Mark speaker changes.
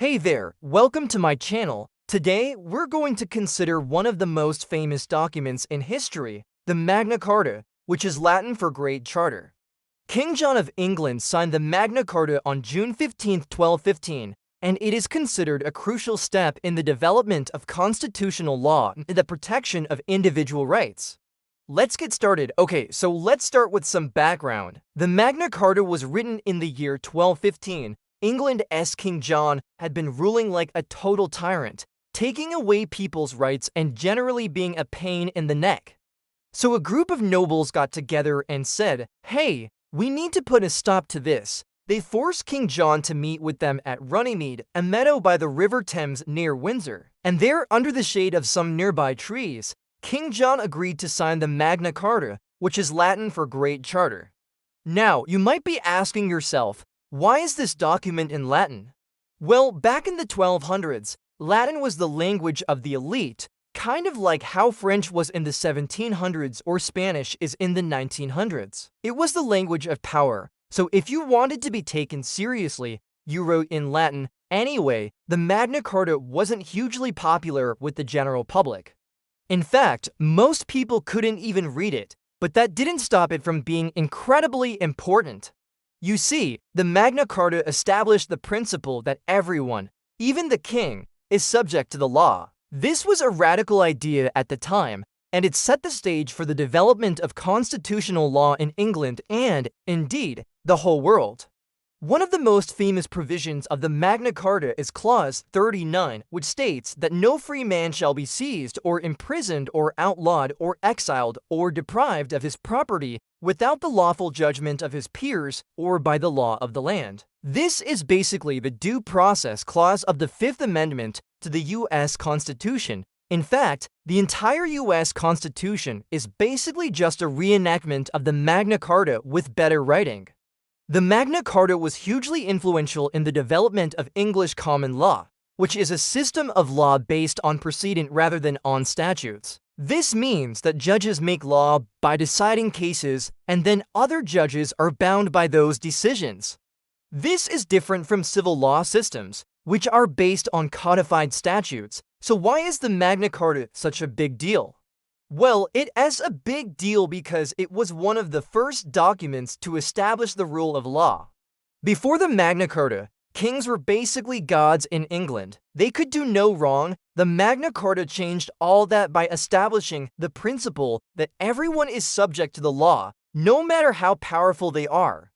Speaker 1: Hey there, welcome to my channel. Today, we're going to consider one of the most famous documents in history, the Magna Carta, which is Latin for Great Charter. King John of England signed the Magna Carta on June 15, 1215, and it is considered a crucial step in the development of constitutional law and the protection of individual rights. Let's get started. Okay, so let's start with some background. The Magna Carta was written in the year 1215. England's King John had been ruling like a total tyrant, taking away people's rights and generally being a pain in the neck. So a group of nobles got together and said, hey, we need to put a stop to this. They forced King John to meet with them at Runnymede, a meadow by the River Thames near Windsor. And there, under the shade of some nearby trees, King John agreed to sign the Magna Carta, which is Latin for Great Charter. Now, you might be asking yourself, why is this document in Latin? Well, back in the 1200s, Latin was the language of the elite, kind of like how French was in the 1700s or Spanish is in the 1900s. It was the language of power, so if you wanted to be taken seriously, you wrote in Latin. Anyway, the Magna Carta wasn't hugely popular with the general public. In fact, most people couldn't even read it, but that didn't stop it from being incredibly important. You see, the Magna Carta established the principle that everyone, even the king, is subject to the law. This was a radical idea at the time, and it set the stage for the development of constitutional law in England and, indeed, the whole world. One of the most famous provisions of the Magna Carta is Clause 39, which states that no free man shall be seized or imprisoned or outlawed or exiled or deprived of his property without the lawful judgment of his peers or by the law of the land. This is basically the due process clause of the Fifth Amendment to the U.S. Constitution. In fact, the entire U.S. Constitution is basically just a reenactment of the Magna Carta with better writing. The Magna Carta was hugely influential in the development of English common law, which is a system of law based on precedent rather than on statutes. This means that judges make law by deciding cases, and then other judges are bound by those decisions. This is different from civil law systems, which are based on codified statutes. So why is the Magna Carta such a big deal? Well, it is a big deal because it was one of the first documents to establish the rule of law. Before the Magna Carta, kings were basically gods in England. They could do no wrong. The Magna Carta changed all that by establishing the principle that everyone is subject to the law, no matter how powerful they are.